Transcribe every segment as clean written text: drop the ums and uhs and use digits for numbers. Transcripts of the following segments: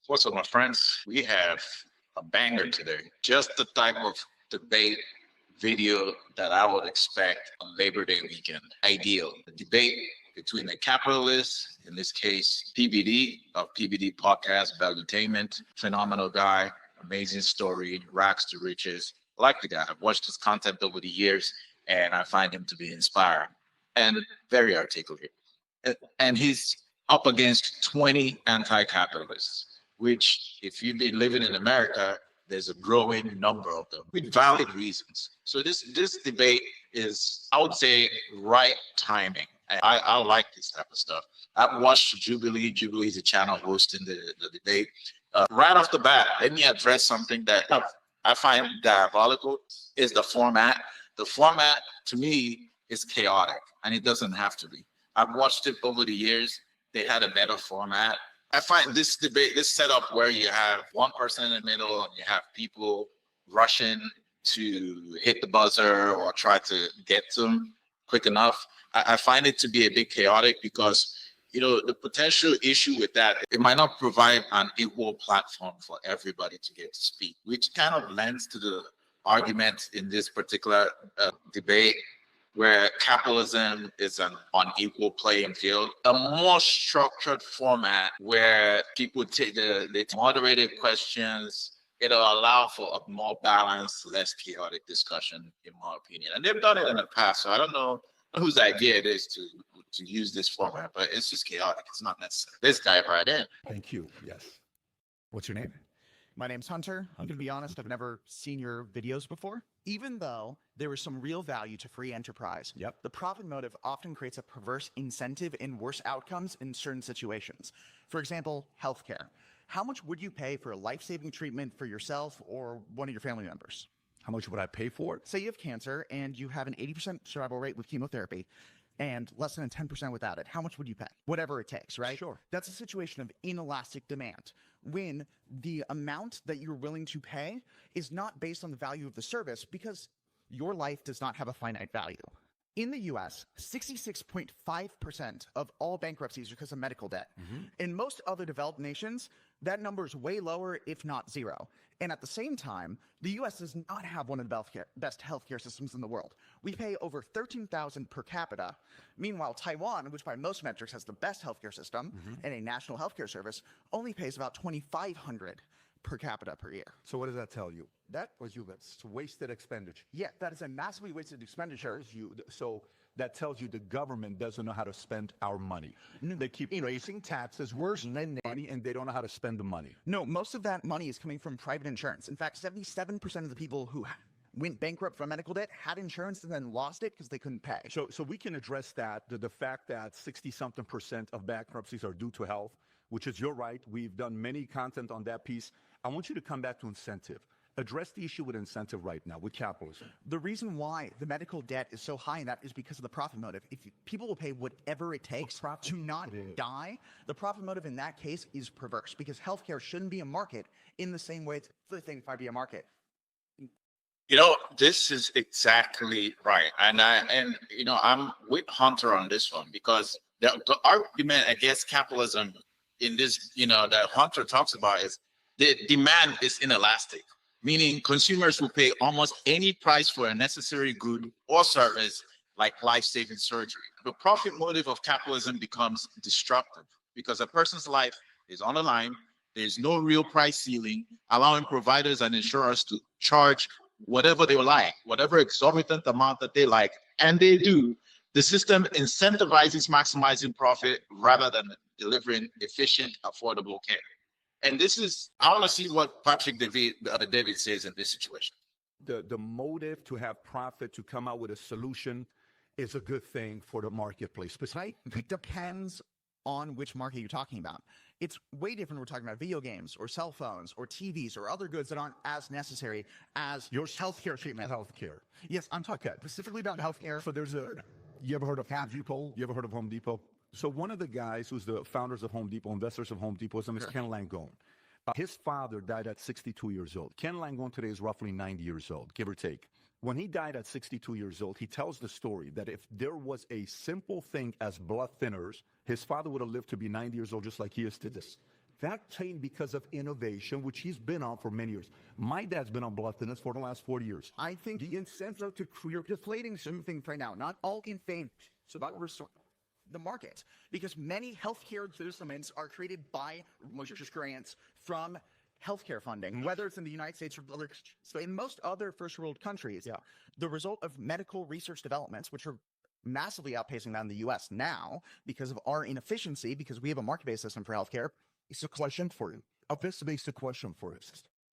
What's up, my friends? We have a banger today. Just the type of debate video that I would expect on Labor Day weekend. Ideal. The debate between the capitalists, in this case, PBD of PBD Podcast, Valuetainment, phenomenal guy, amazing story, rags to riches. I like the guy. I've watched his content over the years and I find him to be inspiring and very articulate. And he's up against 20 anti-capitalists, which, if you've been living in America, there's a growing number of them with valid reasons. So this debate is, I would say, right timing. I like this type of stuff. I've watched Jubilee. Jubilee is a channel hosting the debate. Right off the bat, let me address something that I find diabolical is the format. The format, to me, is chaotic, and it doesn't have to be. I've watched it over the years. They had a better format. I find this debate, this setup where you have one person in the middle and you have people rushing to hit the buzzer or try to get to them quick enough. I find it to be a bit chaotic because, the potential issue with that, it might not provide an equal platform for everybody to get to speak, which kind of lends to the argument in this particular debate where capitalism is an unequal playing field. A more structured format where people take the moderated questions, it'll allow for a more balanced, less chaotic discussion, in my opinion. And they've done it in the past, so I don't know whose idea it is to use this format, but it's just chaotic. It's not necessary. This guy right in. Thank you. Yes. What's your name? My name's Hunter. I'm going to be honest, I've never seen your videos before. Even though there is some real value to free enterprise, Yep. the profit motive often creates a perverse incentive in worse outcomes in certain situations. For example, healthcare. How much would you pay for a life-saving treatment for yourself or one of your family members? How much would I pay for it? Say you have cancer and you have an 80% survival rate with chemotherapy and less than a 10% without it. How much would you pay? Whatever it takes, right? Sure. That's a situation of inelastic demand, when the amount that you're willing to pay is not based on the value of the service, because your life does not have a finite value. In the US, 66.5% of all bankruptcies are because of medical debt. In most other developed nations, that number is way lower, if not zero. And at the same time, the US does not have one of the best healthcare systems in the world. We pay over $13,000 per capita. Meanwhile, Taiwan, which by most metrics has the best healthcare system and a national healthcare service, only pays about $2,500 per capita per year. So what does that tell you? That was you. That's wasted expenditure. Yeah, that is a massively wasted expenditure. So that tells you the government doesn't know how to spend our money. They keep raising taxes, worse than money, and they don't know how to spend the money. No, most of that money is coming from private insurance. In fact, 77% of the people who went bankrupt from medical debt had insurance and then lost it because they couldn't pay. So we can address that, the fact that 60-something% of bankruptcies are due to health, which is, you're right. We've done many content on that piece. I want you to come back to incentive. Address the issue with incentive right now, with capitalism. The reason why the medical debt is so high in that is because of the profit motive. If people will pay whatever it takes to not die, the profit motive in that case is perverse, because healthcare shouldn't be a market in the same way the thing might be a market. This is exactly right. And I'm with Hunter on this one because the argument against capitalism in this, that Hunter talks about is the demand is inelastic, meaning consumers will pay almost any price for a necessary good or service like life-saving surgery. The profit motive of capitalism becomes destructive because a person's life is on the line. There's no real price ceiling, allowing providers and insurers to charge whatever they like, whatever exorbitant amount that they like, and they do. The system incentivizes maximizing profit rather than delivering efficient, affordable care. And this is, I want to see what Patrick David says in this situation. The motive to have profit, to come out with a solution, is a good thing for the marketplace. Right? It depends on which market you're talking about. It's way different when we're talking about video games or cell phones or TVs or other goods that aren't as necessary as Your healthcare treatment. Healthcare. Yes, I'm talking specifically about healthcare. So you ever heard of Home Depot? You ever heard of Home Depot? So one of the guys who's the founders of Home Depot, investors of Home Depot, his name is Ken Langone. His father died at 62 years old. Ken Langone today is roughly 90 years old, give or take. When he died at 62 years old, he tells the story that if there was a simple thing as blood thinners, his father would have lived to be 90 years old just like he is today. That came because of innovation, which he's been on for many years. My dad's been on blood thinners for the last 40 years. I think the incentive to you're deflating some things right now, not all in favor. So about the market, because many healthcare systems are created by malicious grants from healthcare funding, whether it's in the United States or other. So in most other first world countries, the result of medical research developments, which are massively outpacing that in the U.S. now because of our inefficiency, because we have a market-based system for healthcare. It's a question for you. A basic question for you.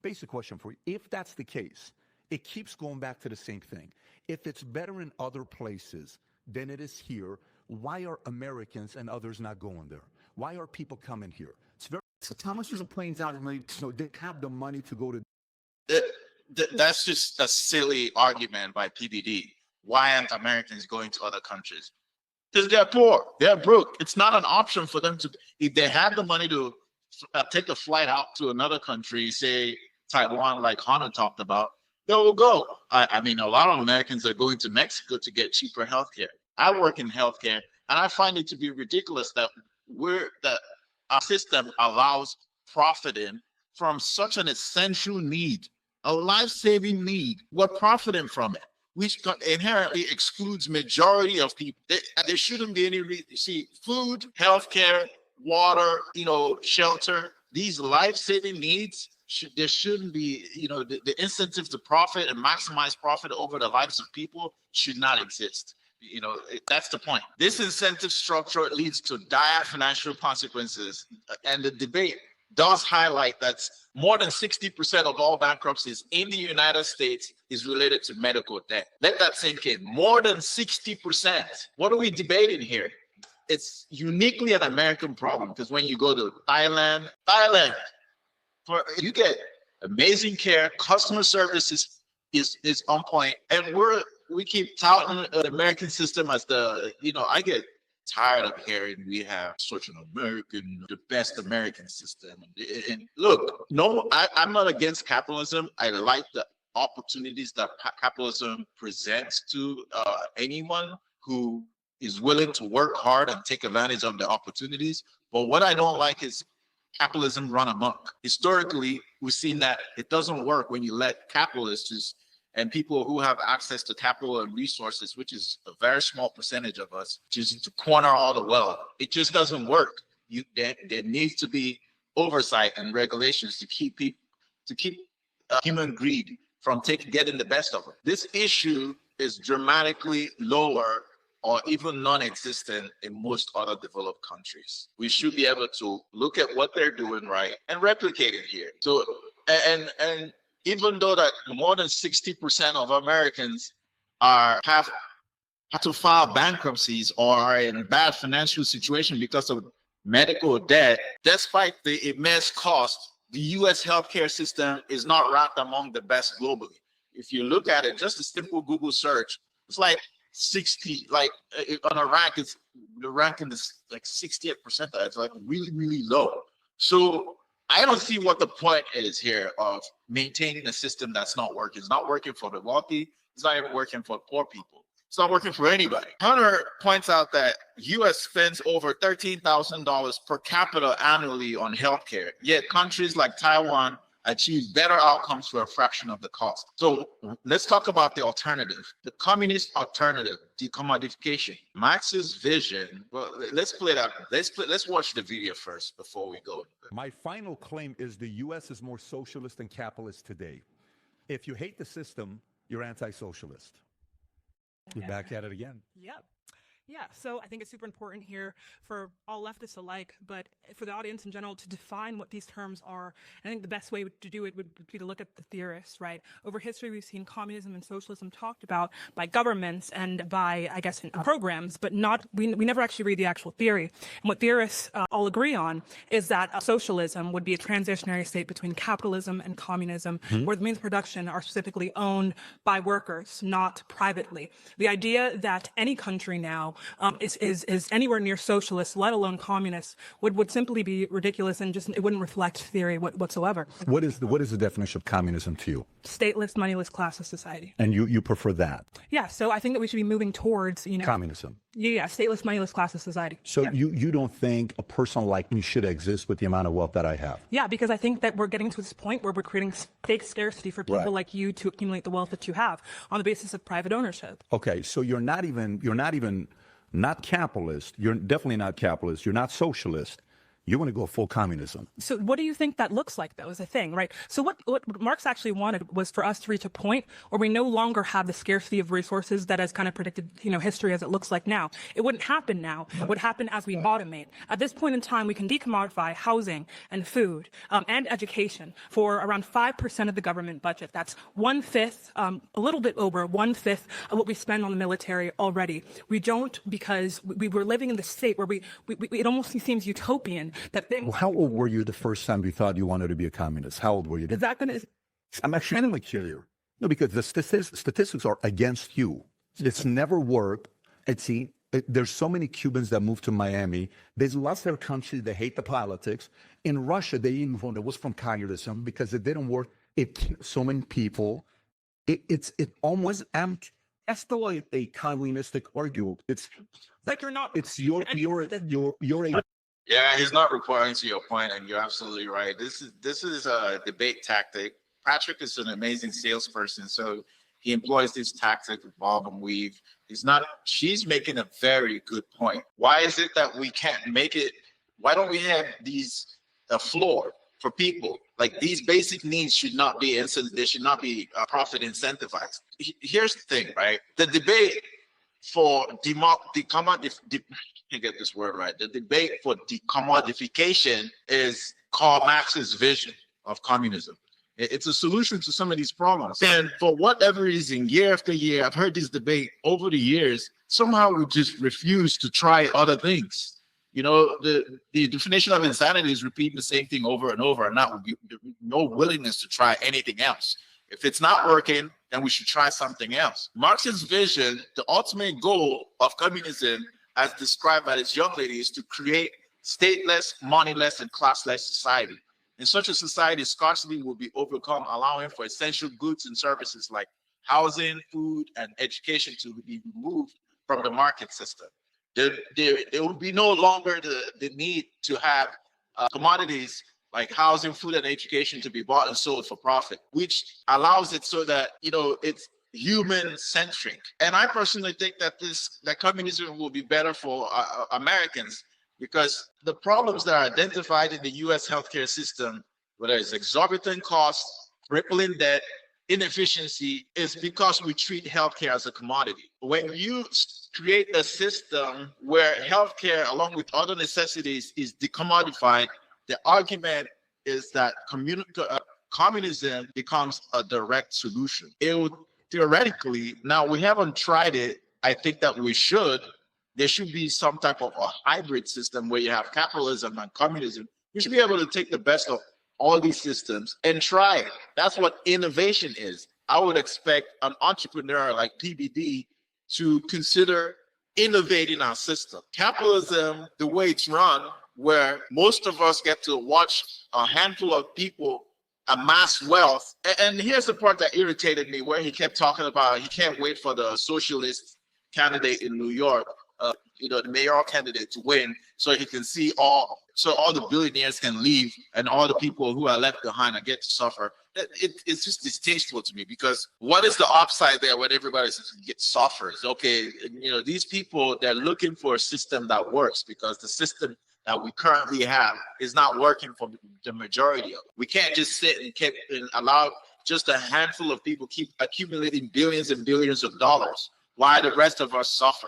Basic question for you. If that's the case, it keeps going back to the same thing. If it's better in other places than it is here, why are Americans and others not going there? Why are people coming here? It's very. So Thomas was planes out, they have the money to go to. That's just a silly argument by PBD. Why aren't Americans going to other countries? Because they're poor, they're broke. It's not an option for them to. If they have the money to take a flight out to another country, say Taiwan, like Hannah talked about, they will go. I mean, a lot of Americans are going to Mexico to get cheaper healthcare. I work in healthcare, and I find it to be ridiculous that our system allows profiting from such an essential need, a life-saving need. We're profiting from it, which inherently excludes majority of people. There shouldn't be any reason. See, food, healthcare, water, shelter, these life-saving needs. There shouldn't be, the incentive to profit and maximize profit over the lives of people should not exist. That's the point. This incentive structure leads to dire financial consequences. And the debate does highlight that more than 60% of all bankruptcies in the United States is related to medical debt. Let that sink in. More than 60%. What are we debating here? It's uniquely an American problem, because when you go to Thailand, you get amazing care, customer services is on point, and we keep touting the American system as I get tired of hearing we have such the best American system. And look, I'm not against capitalism. I like the opportunities that capitalism presents to anyone who is willing to work hard and take advantage of the opportunities. But what I don't like is capitalism run amok. Historically, we've seen that it doesn't work when you let capitalists and people who have access to capital and resources, which is a very small percentage of us, just to corner all the wealth. It just doesn't work. There needs to be oversight and regulations to keep human greed from getting the best of it. This issue is dramatically lower or even non-existent in most other developed countries. We should be able to look at what they're doing right and replicate it here. So, and even though that more than 60% of Americans have to file bankruptcies or are in a bad financial situation because of medical debt, despite the immense cost, the U.S. healthcare system is not ranked among the best globally. If you look at it, just a simple Google search, it's like 60, on a rank, the ranking is like 60th percentile. It's like really, really low. So I don't see what the point is here of maintaining a system that's not working. It's not working for the wealthy. It's not even working for poor people. It's not working for anybody. Hunter points out that U.S. spends over $13,000 per capita annually on healthcare, yet countries like Taiwan achieve better outcomes for a fraction of the cost. So let's talk about the alternative, the communist alternative, decommodification. Marx's vision. Well, let's play that. Let's watch the video first before we go. My final claim is the U.S. is more socialist than capitalist today. If you hate the system, you're anti-socialist. You're back at it again. Yep. Yeah, so I think it's super important here for all leftists alike, but for the audience in general to define what these terms are. And I think the best way to do it would be to look at the theorists, right? Over history, we've seen communism and socialism talked about by governments and by, I guess, programs, but we never actually read the actual theory. And what theorists all agree on is that socialism would be a transitionary state between capitalism and communism, where the means of production are specifically owned by workers, not privately. The idea that any country now is anywhere near socialist, let alone communist, would simply be ridiculous, and just it wouldn't reflect theory whatsoever. What is the definition of communism to you? Stateless, moneyless, classless society. And you prefer that? Yeah, so I think that we should be moving towards, communism. Yeah, stateless, moneyless class of society. So Yeah. you don't think a person like me should exist with the amount of wealth that I have? Yeah, because I think that we're getting to this point where we're creating fake scarcity for people Right. like you to accumulate the wealth that you have on the basis of private ownership. Okay, so you're not even not capitalist. You're definitely not capitalist. You're not socialist. You want to go full communism. So what do you think that looks like, though, is the thing, right? So what Marx actually wanted was for us to reach a point where we no longer have the scarcity of resources that has kind of predicted, history as it looks like now. It wouldn't happen now. It would happen as we automate. At this point in time, we can decommodify housing and food and education for around 5% of the government budget. That's 1/5, a little bit over 1/5 of what we spend on the military already. We don't, because we were living in the state where it almost seems utopian that things. Well, how old were you the first time you thought you wanted to be a communist? How old were you? Is that going to? I'm actually curious. No, because the statistics are against you. It's never worked. There's so many Cubans that moved to Miami. They lost their country. They hate the politics. In Russia, they even voted. It was from communism because it didn't work. It killed so many people. It almost empty. That's the way they communistic argue. It's Like you're not. it's your Yeah, he's not replying to your point, and you're absolutely right. This is a debate tactic. Patrick is an amazing salesperson, so he employs this tactic of bob and weave. She's making a very good point. Why is it that we can't make it? Why don't we have a floor for people? Like, these basic needs should not be they should not be profit incentivized. Here's the thing, right? The debate for get this word right. The debate for decommodification is Karl Marx's vision of communism. It's a solution to some of these problems. And for whatever reason, year after year, I've heard this debate over the years. Somehow we just refuse to try other things. The definition of insanity is repeating the same thing over and over, and no willingness to try anything else. If it's not working, then we should try something else. Marx's vision, the ultimate goal of communism, as described by this young lady, is to create stateless, moneyless, and classless society. In such a society, scarcity will be overcome, allowing for essential goods and services like housing, food, and education to be removed from the market system. There will be no longer the need to have commodities like housing, food, and education to be bought and sold for profit, which allows it so that, it's human-centric. And I personally think that communism will be better for Americans, because the problems that are identified in the U.S. healthcare system, whether it's exorbitant costs, crippling debt, inefficiency, is because we treat healthcare as a commodity. When you create a system where healthcare, along with other necessities, is decommodified, the argument is that communism becomes a direct solution. It would theoretically, now we haven't tried it. I think that we should. There should be some type of a hybrid system where you have capitalism and communism. You should be able to take the best of all these systems and try it. That's what innovation is. I would expect an entrepreneur like PBD to consider innovating our system. Capitalism, the way it's run, where most of us get to watch a handful of people amass wealth. And here's the part that irritated me, where he kept talking about he can't wait for the socialist candidate in New York, the mayoral candidate, to win, so he can see all the billionaires can leave and all the people who are left behind and get to suffer. It's just distasteful to me, because what is the upside there when everybody suffers? Okay, these people, they're looking for a system that works, because the system that we currently have is not working for the majority of it. We can't just sit and allow just a handful of people keep accumulating billions and billions of dollars while the rest of us suffer.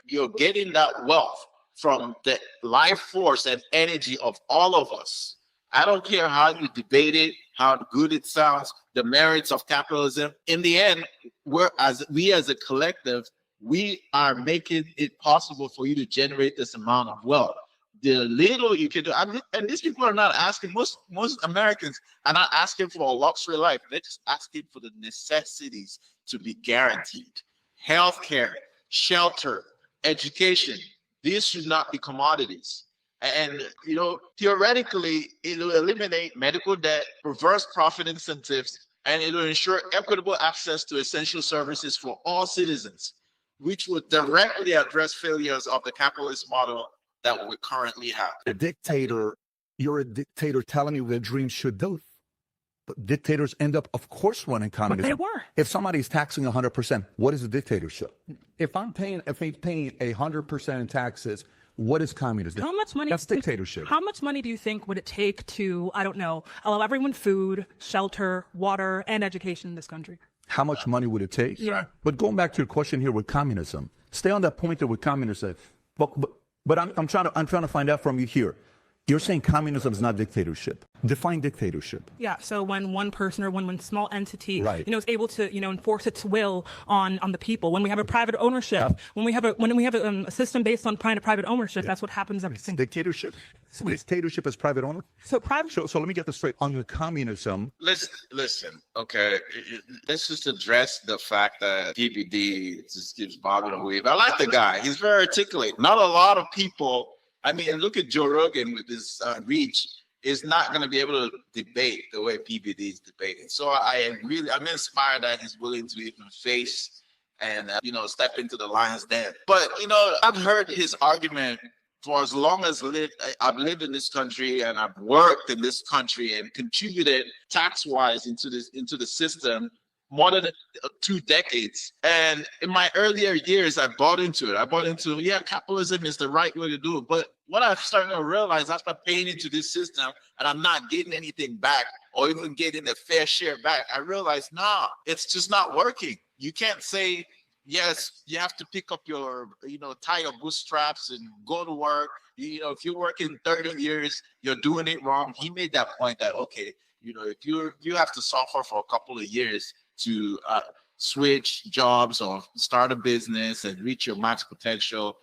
You're getting that wealth from the life force and energy of all of us. I don't care how you debate it, how good it sounds, the merits of capitalism. In the end, we as a collective, we are making it possible for you to generate this amount of wealth. The little you can do, and these people are not asking, most Americans are not asking for a luxury life. They're just asking for the necessities to be guaranteed. Healthcare, shelter, education, these should not be commodities. And, theoretically, it will eliminate medical debt, reverse profit incentives, and it will ensure equitable access to essential services for all citizens. which would directly address failures of the capitalist model that we currently have. A dictator, you're a dictator telling you their dreams should do. But dictators end up, of course, running communism. They were. If somebody's taxing 100%, what is a dictatorship? If I'm paying 100% in taxes, what is communism? How much money? That's dictatorship. How much money do you think would it take to, I don't know, allow everyone food, shelter, water, and education in this country? How much money would it take? Yeah. But going back to your question here with communism, stay on that point there with communism. But I'm trying to find out from you here. You're saying communism is not dictatorship. Define dictatorship. Yeah. So when one person or one small entity, Right. is able to, enforce its will on the people. When we have a private ownership, when we have a system based on private ownership, that's what happens every single. Dictatorship. Dictatorship is private owner. So private. So let me get this straight. Under communism, Listen, okay. Let's just address the fact that PBD just keeps bobbing and weaving. I like the guy. He's very articulate. Not a lot of people. I mean, look at Joe Rogan with his reach. Is not going to be able to debate the way PBD is debating. So I'm inspired that he's willing to even face and step into the lion's den. But I've heard his argument for as long as I've lived in this country, and I've worked in this country and contributed tax-wise into the system more than 2 decades. And in my earlier years, I bought into it. Capitalism is the right way to do it. But what I've started to realize after paying into this system and I'm not getting anything back or even getting a fair share back, I realized, nah, it's just not working. You can't say, yes, you have to pick up your, tie your bootstraps and go to work. If you're working 30 years, you're doing it wrong. He made that point that, okay, if you have to suffer for a couple of years to switch jobs or start a business and reach your max potential,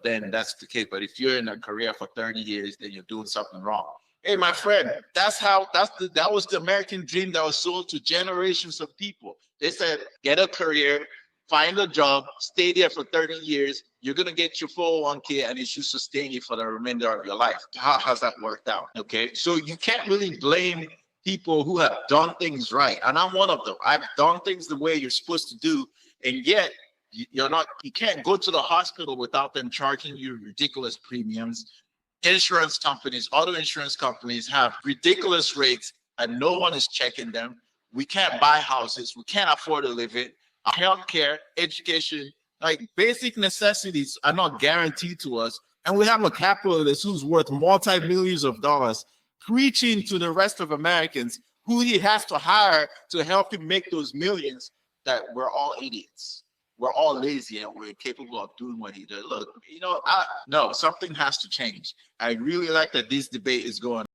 then that's the case. But if you're in a career for 30 years, then you're doing something wrong. Hey, my friend, that was the American dream that was sold to generations of people. They said, get a career, find a job, stay there for 30 years. You're going to get your 401k and it should sustain you for the remainder of your life. How has that worked out? Okay. So you can't really blame people who have done things right. And I'm one of them. I've done things the way you're supposed to do. And yet you can't go to the hospital without them charging you ridiculous premiums. Insurance companies, auto insurance companies have ridiculous rates and no one is checking them. We can't buy houses. We can't afford to live it. Healthcare, education, like basic necessities are not guaranteed to us. And we have a capitalist who's worth multi-millions of dollars preaching to the rest of Americans who he has to hire to help him make those millions that we're all idiots. We're all lazy and we're incapable of doing what he does. Look, no, something has to change. I really like that this debate is going